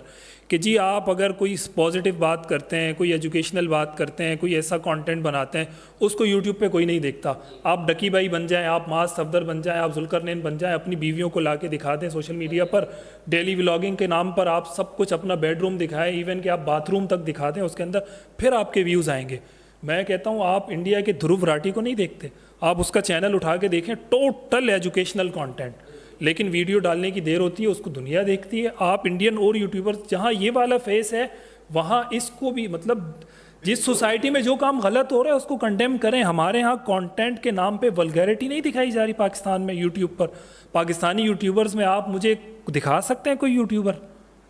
کہ جی آپ اگر کوئی پازیٹیو بات کرتے ہیں, کوئی ایجوکیشنل بات کرتے ہیں, کوئی ایسا کانٹینٹ بناتے ہیں, اس کو یوٹیوب پہ کوئی نہیں دیکھتا. آپ ڈکی بھائی بن جائیں, آپ معاذ صفدر بن جائیں, آپ ذوالقرنین بن جائیں, اپنی بیویوں کو لا کے دکھا دیں سوشل میڈیا پر, ڈیلی ولاگنگ کے نام پر آپ سب کچھ اپنا بیڈ روم دکھائیں, ایون کہ آپ باتھ روم تک دکھا دیں اس کے اندر, پھر آپ کے ویوز آئیں گے. میں کہتا ہوں آپ انڈیا کے دھرو راٹھی کو نہیں دیکھتے, آپ اس کا چینل اٹھا کے دیکھیں, ٹوٹل ایجوکیشنل کانٹینٹ, لیکن ویڈیو ڈالنے کی دیر ہوتی ہے, اس کو دنیا دیکھتی ہے. آپ انڈین اور یوٹیوبرز جہاں یہ والا فیس ہے وہاں اس کو بھی, مطلب جس سوسائٹی میں جو کام غلط ہو رہا ہے اس کو کنڈیم کریں. ہمارے ہاں کانٹینٹ کے نام پہ ولگیرٹی نہیں دکھائی جا رہی پاکستان میں یوٹیوب پر. پاکستانی یوٹیوبرز میں آپ مجھے دکھا سکتے ہیں کوئی یوٹیوبر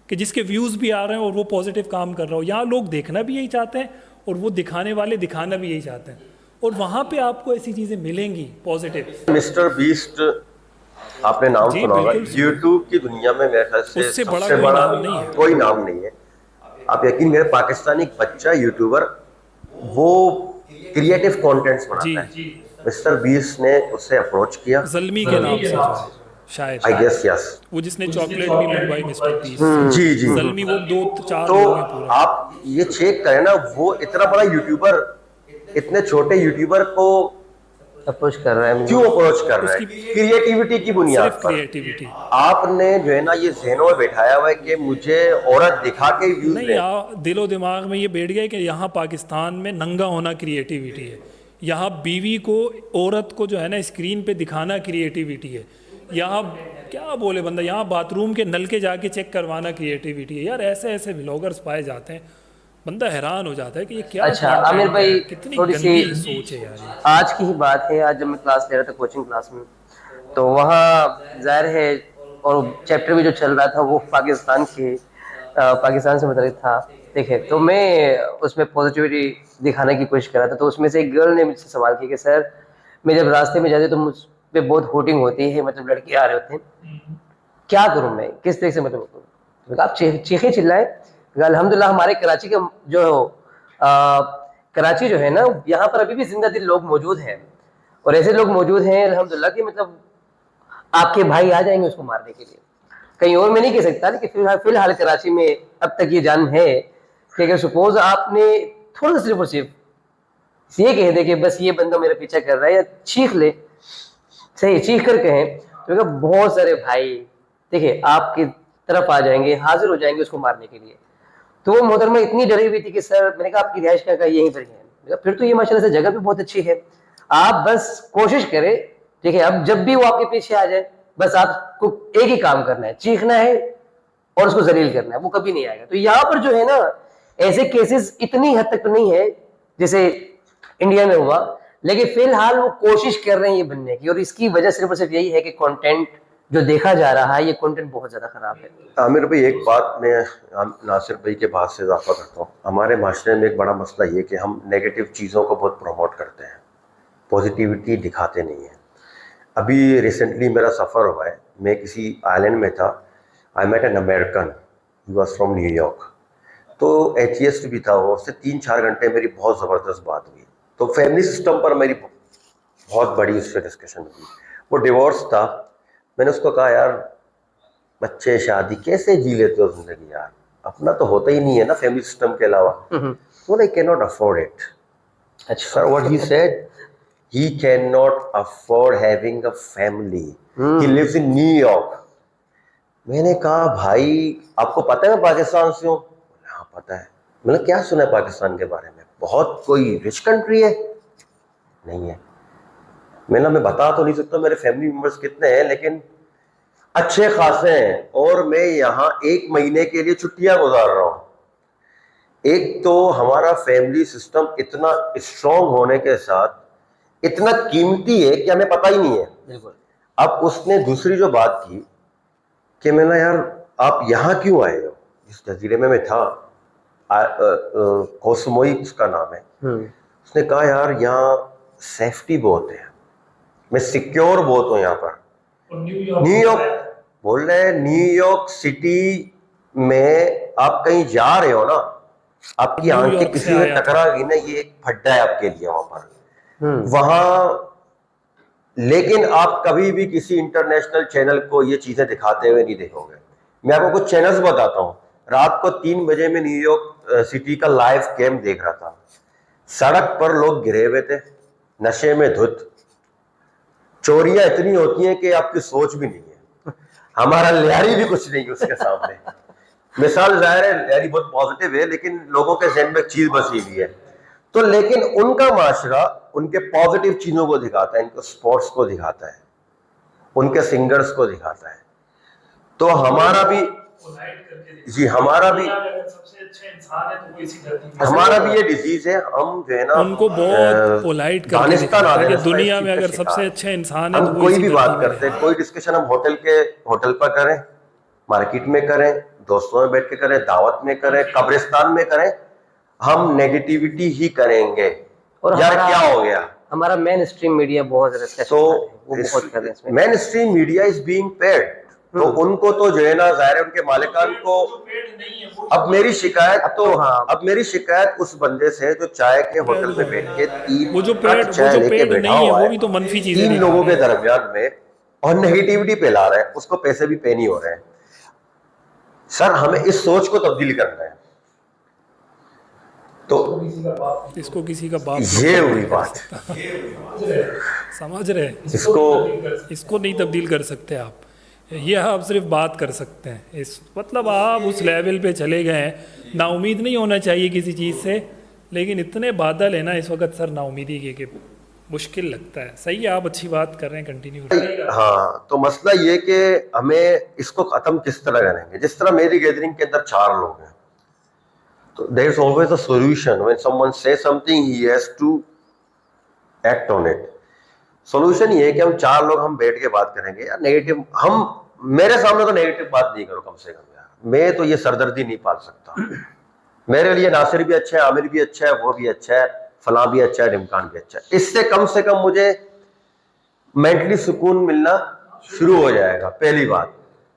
کہ جس کے ویوز بھی آ رہے ہیں اور وہ پازیٹیو کام کر رہا ہو؟ یہاں لوگ دیکھنا بھی یہی چاہتے ہیں اور وہ دکھانے والے دکھانا بھی یہی چاہتے ہیں. اور وہاں پہ آپ کو ایسی چیزیں ملیں گی پازیٹیو. مسٹر بیسٹ آپ نے نام جی سنا ہوگا. بالکل. یوٹیوب کی دنیا میں میرے خیال سے اس سے سب بڑا سے کوئی بڑا نام نہیں ہے. کوئی نام نہیں ہے. آپ یقین کریں پاکستانی ایک بچہ یوٹیوبر وہ کریٹو کانٹینٹس جی بناتا ہے. مسٹر بیسٹ نے اس سے اپروچ کیا. زلمی کے نام سے جو ہے شاید, آئی گیس یس. وہ جس نے چاکلیٹ بھی منگوائی مسٹر پیس سے. جی جی. زلمی وہ 2-4 تو لوگ ہیں پورا. آپ یہ چیک کریں نا, وہ اتنا بڑا یوٹیوبر اتنے چھوٹے یوٹیوبر کو اپروچ کر رہا ہے. کیوں اپروچ کر رہا ہے؟ کریٹیوٹی کی بنیاد صرف پر. کریٹیوٹی. آپ نے جو ہے نا یہ ذہنوں میں بٹھایا ہوا ہے کہ مجھے عورت دکھا کے ویوز نہیں, لیں. دل و دماغ میں یہ بیٹھ گیا کہ یہاں پاکستان میں ننگا ہونا کریٹیوٹی ہے, یہاں بیوی کو عورت کو جو ہے نا اسکرین پہ دکھانا کریٹیوٹی ہے, یہاں کیا بولے بندہ, یہاں باتھ روم کے نل کے جا کے چیک کروانا کریٹیوٹی ہے. یار ایسے ایسے ولاگرز پائے جاتے ہیں, بندہ حیران ہو جاتا ہے کہ یہ کیا اچھا content عامر ہے, بھائی, کتنی تھوڑی سی گندی سوچ ہے یار. آج کی ہی بات ہے. آج جب میں کلاس لے رہا تھا کوچنگ کلاس میں, تو وہاں ظاہر ہے اور چیپٹر بھی جو چل رہا تھا وہ پاکستان سے متعلق تھا. دیکھیں تو میں اس میں پازیٹیوٹی دکھانے کی کوشش کر رہا تھا. تو اس میں سے ایک گرل نے مجھ سے سوال کیا کہ سر میں جب راستے میں جاتے تو مجھ پہ بہت ہوٹنگ ہوتی ہے, مطلب لڑکے آ رہے ہوتے ہیں, کیا کروں میں, کس طرح سے مطلب آپ چیخیں چلائیں. الحمدللہ ہمارے کراچی کے کراچی جو ہے نا, یہاں پر ابھی بھی زندہ دل لوگ موجود ہیں, اور ایسے لوگ موجود ہیں الحمدللہ کہ مطلب آپ کے بھائی آ جائیں گے اس کو مارنے کے لیے. کہیں اور میں نہیں کہہ سکتا, لیکن فی الحال کراچی میں اب تک یہ جان ہے کہ اگر سپوز آپ نے تھوڑا سا صرف اور صرف یہ کہہ دے کہ بس یہ بندہ میرا پیچھا کر رہا ہے, یا چیخ لے, صحیح چیخ کر کہیں, تو بہت سارے بھائی دیکھیں آپ کی طرف آ جائیں گے, حاضر ہو جائیں گے اس کو مارنے کے لیے. تو وہ محترمہ اتنی ڈری ہوئی تھی کہ سر, میں نے کہا آپ کی رہائش کہاں کا, یہیں پر ہے. پھر تو یہ ماشاءاللہ سے جگہ بھی بہت اچھی ہے, آپ بس کوشش کریں. دیکھیں اب جب بھی وہ آپ کے پیچھے آ جائے, بس آپ کو ایک ہی کام کرنا ہے, چیخنا ہے اور اس کو ذلیل کرنا ہے, وہ کبھی نہیں آئے گا. تو یہاں پر جو ہے نا ایسے کیسز اتنی حد تک نہیں ہے جیسے انڈیا میں ہوا, لیکن فی الحال وہ کوشش کر رہے ہیں یہ بننے کی, اور اس کی وجہ صرف اور صرف یہی ہے کہ کنٹینٹ جو دیکھا جا رہا ہے یہ کنٹینٹ بہت زیادہ خراب ہے. عامر بھائی ایک بات میں ناصر بھائی کے بات سے اضافہ کرتا ہوں. ہمارے معاشرے میں ایک بڑا مسئلہ یہ کہ ہم نیگیٹو چیزوں کو بہت پروموٹ کرتے ہیں, پازیٹیوٹی دکھاتے نہیں ہیں. ابھی ریسنٹلی میرا سفر ہوا ہے, میں کسی آئی لینڈ میں تھا. I met an American, he was from New York. تو ایتھیسٹ بھی تھا وہ, اس سے 3-4 گھنٹے میری بہت زبردست بات ہوئی. تو فیملی سسٹم پر میری بہت بڑی اس سے ڈسکشن ہوئی. وہ ڈیورس تھا. میں نے اس کو کہا یار بچے شادی کیسے جی لیتے ہو زندگی یار, اپنا تو ہوتا ہی نہیں ہے نا فیملی سسٹم کے علاوہ. تو I cannot afford it. Sir, what he said, he cannot afford having a family. He lives in New York. میں نے کہا بھائی آپ کو پتہ ہے میں پاکستان سے ہوں؟ ہاں پتہ ہے. میں نے کیا سنا ہے پاکستان کے بارے میں, بہت کوئی رچ کنٹری ہے؟ نہیں ہے. میں بتا تو نہیں سکتا میرے فیملی ممبرس کتنے ہیں, لیکن اچھے خاصے ہیں, اور میں یہاں 1 مہینے کے لیے چھٹیاں گزار رہا ہوں. ایک تو ہمارا فیملی سسٹم اتنا اسٹرانگ ہونے کے ساتھ اتنا قیمتی ہے کہ ہمیں پتہ ہی نہیں ہے. اب اس نے دوسری جو بات کی کہ میں نے یار آپ یہاں کیوں آئے ہو, اس جزیرے میں تھا, کوسموئی اس کا نام ہے. اس نے کہا یار یہاں سیفٹی بہت ہے, میں سیکیور بہت ہوں یہاں پر. نیو یارک بول رہے ہیں, نیو یارک سٹی میں آپ کہیں جا رہے ہو نا, آپ کی آنکھیں کسی سے ٹکرا گئی نا, یہ ایک پھڈا ہے آپ کے لیے وہاں پر. وہاں لیکن آپ کبھی بھی کسی انٹرنیشنل چینل کو یہ چیزیں دکھاتے ہوئے نہیں دیکھو گے. میں آپ کو کچھ چینلز بتاتا ہوں. رات کو 3 بجے میں نیو یارک سٹی کا لائیو کیمپ دیکھ رہا تھا. سڑک پر لوگ گرے ہوئے تھے, نشے میں دھت, چوریاں اتنی ہوتی ہیں کہ آپ کی سوچ بھی نہیں ہے. ہمارا لیاری بھی کچھ نہیں ہے اس کے سامنے. مثال ظاہر ہے لیاری بہت پازیٹیو ہے, لیکن لوگوں کے ذہن میں ایک چیز بسی ہوئی ہے. تو لیکن ان کا معاشرہ ان کے پازیٹیو چیزوں کو دکھاتا ہے, ان کے اسپورٹس کو دکھاتا ہے, ان کے سنگرز کو دکھاتا ہے. تو ہمارا بھی ہمارا بھی یہ ڈیزیز ہے. ہم جو ہے نا ان کو بہت پولائٹ کر کے دانستہ دکھاتا ہے کہ نادانستہ دنیا اس میں چیز کا اگر سب شکار سے ہے. اچھا انسان ہے تو ہم وہ کوئی اسی بھی دھرتی بات میں کرتے ہیں, کوئی ڈسکشن ہم ہوٹل پر کریں, مارکیٹ میں کریں, دوستوں میں بیٹھ کے کریں, دعوت میں کریں, قبرستان میں کریں, ہم نیگیٹیوٹی ہی کریں گے. اور یار کیا ہو گیا. ہمارا مین اسٹریم میڈیا بہت زیادہ تو وہ بہت کر رہے ہیں اس میں. Mainstream media is being paid, تو ان کو تو جو ہے نا ظاہر ہے ان کے مالکان کو. اب میری شکایت اس بندے سے جو چائے کے ہوٹل میں بیٹھ کے وہ جو تین چائے لے کے پیڈ بیٹھا نہیں ہے ہوا وہ بھی تو منفی چیزیں تین دکھا لوگوں رہے کے درمیان میں, اور نیگیٹیوٹی پھیلا رہا ہے, اس کو پیسے بھی پے نہیں ہو رہے ہیں. سر ہمیں اس سوچ کو تبدیل کرنا ہے. تو اس کو کسی کا باپ یہ ہوئی بات, سمجھ رہے ہیں, اس کو نہیں تبدیل کر سکتے آپ. یہ آپ صرف بات کر سکتے ہیں. اس مطلب آپ اس لیول پہ چلے گئے ہیں. نا امید نہیں ہونا چاہیے کسی چیز سے, لیکن اتنے بادل ہیں نا اس وقت سر نا امیدی کے کہ مشکل لگتا ہے. صحیح ہے, آپ اچھی بات کر رہے ہیں, کنٹینیو. ہاں, تو مسئلہ یہ کہ ہمیں اس کو ختم کس طرح کریں گے. جس طرح میری گیدرنگ کے اندر 4 لوگ ہیں, تو there is always a solution. When someone says something, he has to act on it. Solution یہ ہے کہ ہم 4 لوگ ہم بیٹھ کے بات کریں گے. یار نیگیٹو, ہم میرے سامنے تو نیگیٹو بات نہیں کرو کم سے کم یار. میں تو یہ سردردی نہیں پال سکتا. میرے لیے ناصر بھی اچھا ہے, عامر بھی اچھا ہے, وہ بھی اچھا ہے, فلاں بھی اچھا ہے, ڈمکان بھی اچھا ہے. اس سے کم مجھے مینٹلی سکون ملنا شروع ہو جائے گا, پہلی بات.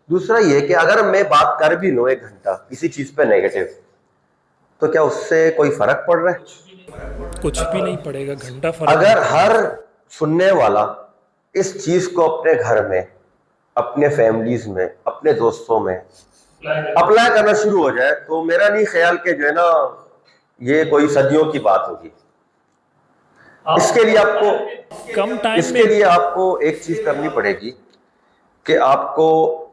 دوسرا یہ کہ اگر میں بات کر بھی لوں 1 گھنٹہ کسی چیز پہ نیگیٹو, تو کیا اس سے کوئی فرق پڑ رہا ہے؟ کچھ بھی نہیں پڑے گا. گھنٹہ فرق. اگر ہر سننے والا اس چیز کو اپنے گھر میں, اپنے فیملیز میں, اپنے دوستوں میں اپلائی کرنا شروع ہو جائے, تو میرا نہیں خیال کہ جو ہے نا یہ کوئی صدیوں کی بات ہوگی. اس کے لیے آپ کو ایک چیز کرنی پڑے گی کہ آپ کو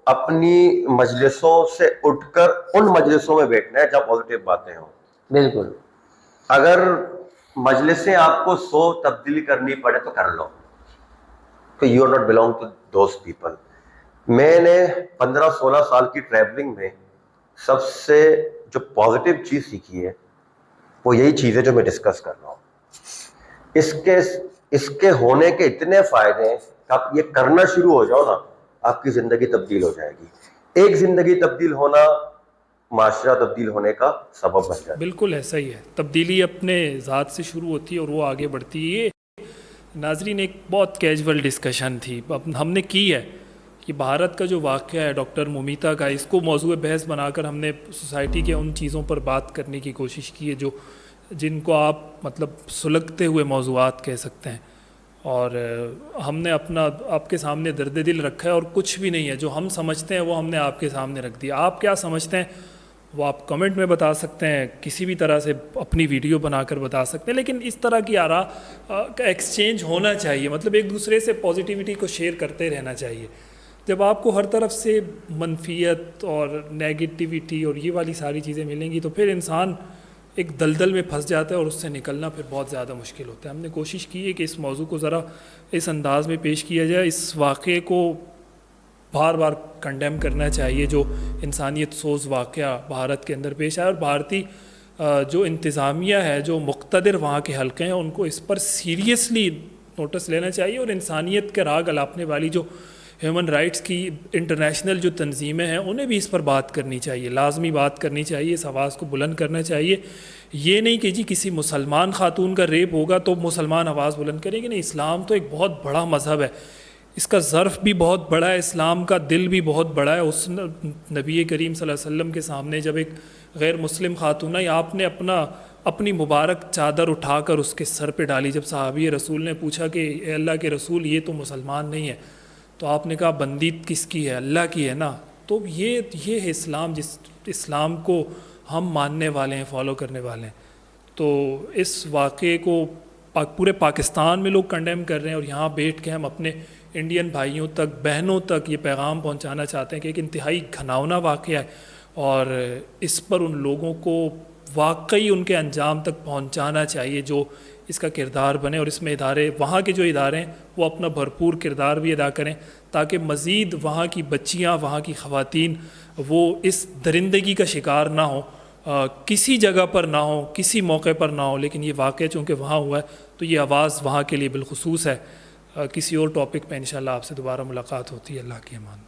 اپنی مجلسوں سے اٹھ کر ان مجلسوں میں بیٹھنا ہے جہاں پازیٹیو باتیں ہوں. بالکل. اگر مجلسیں آپ کو 100 تبدیلی کرنی پڑے تو کر لو, کہ you are not belong to those people. میں نے 15-16 سال کی ٹریولنگ میں سب سے جو پازیٹیو چیز سیکھی ہے وہ یہی چیز ہے جو میں ڈسکس کر رہا ہوں. اس کے ہونے کے اتنے فائدے ہیں کہ آپ یہ کرنا شروع ہو جاؤ نا, آپ کی زندگی تبدیل ہو جائے گی. ایک زندگی تبدیل ہونا معاشرہ تبدیل ہونے کا سبب بن جاتا ہے. بالکل ایسا ہی ہے. تبدیلی اپنے ذات سے شروع ہوتی ہے اور وہ آگے بڑھتی ہے. یہ ناظرین ایک بہت کیجول ڈسکشن تھی ہم نے کی ہے کہ بھارت کا جو واقعہ ہے ڈاکٹر مومیتا کا, اس کو موضوع بحث بنا کر ہم نے سوسائٹی کے ان چیزوں پر بات کرنے کی کوشش کی ہے جن کو آپ مطلب سلگتے ہوئے موضوعات کہہ سکتے ہیں. اور ہم نے آپ کے سامنے درد دل رکھا ہے, اور کچھ بھی نہیں ہے جو ہم سمجھتے ہیں وہ ہم نے آپ کے سامنے رکھ دیا. آپ کیا سمجھتے ہیں وہ آپ کمنٹ میں بتا سکتے ہیں, کسی بھی طرح سے اپنی ویڈیو بنا کر بتا سکتے ہیں. لیکن اس طرح کی آراء کا ایکسچینج ہونا چاہیے, مطلب ایک دوسرے سے پازیٹیوٹی کو شیئر کرتے رہنا چاہیے. جب آپ کو ہر طرف سے منفیت اور نیگیٹیوٹی اور یہ والی ساری چیزیں ملیں گی تو پھر انسان ایک دلدل میں پھنس جاتا ہے اور اس سے نکلنا پھر بہت زیادہ مشکل ہوتا ہے. ہم نے کوشش کی ہے کہ اس موضوع کو ذرا اس انداز میں پیش کیا جائے. اس واقعے کو بار بار کنڈیم کرنا چاہیے جو انسانیت سوز واقعہ بھارت کے اندر پیش آیا, اور بھارتی جو انتظامیہ ہے, جو مقتدر وہاں کے حلقے ہیں, ان کو اس پر سیریسلی نوٹس لینا چاہیے. اور انسانیت کے راگ الاپنے والی جو ہیومن رائٹس کی انٹرنیشنل جو تنظیمیں ہیں انہیں بھی اس پر بات کرنی چاہیے, لازمی بات کرنی چاہیے, اس آواز کو بلند کرنا چاہیے. یہ نہیں کہ جی کسی مسلمان خاتون کا ریپ ہوگا تو مسلمان آواز بلند کریں گے, نہیں. اسلام تو ایک بہت بڑا مذہب ہے, اس کا ظرف بھی بہت بڑا ہے, اسلام کا دل بھی بہت بڑا ہے. اس نبی کریم صلی اللہ علیہ وسلم کے سامنے جب ایک غیر مسلم خاتون آئی, آپ نے اپنی مبارک چادر اٹھا کر اس کے سر پہ ڈالی. جب صحابی رسول نے پوچھا کہ اے اللہ کے رسول یہ تو مسلمان نہیں ہے, تو آپ نے کہا بندی کس کی ہے, اللہ کی ہے نا. تو یہ ہے اسلام, جس اسلام کو ہم ماننے والے ہیں, فالو کرنے والے ہیں. تو اس واقعے کو پورے پاکستان میں لوگ کنڈیم کر رہے ہیں, اور یہاں بیٹھ کے ہم اپنے انڈین بھائیوں تک, بہنوں تک یہ پیغام پہنچانا چاہتے ہیں کہ ایک انتہائی گھناؤنا واقعہ ہے, اور اس پر ان لوگوں کو واقعی ان کے انجام تک پہنچانا چاہیے جو اس کا کردار بنے. اور اس میں ادارے, وہاں کے جو ادارے ہیں وہ اپنا بھرپور کردار بھی ادا کریں, تاکہ مزید وہاں کی بچیاں, وہاں کی خواتین وہ اس درندگی کا شکار نہ ہوں, کسی جگہ پر نہ ہو, کسی موقع پر نہ ہو. لیکن یہ واقعہ چونکہ وہاں ہوا ہے تو یہ آواز وہاں کے لیے بالخصوص ہے. کسی اور ٹاپک پہ انشاءاللہ آپ سے دوبارہ ملاقات ہوتی ہے. اللہ کی امان.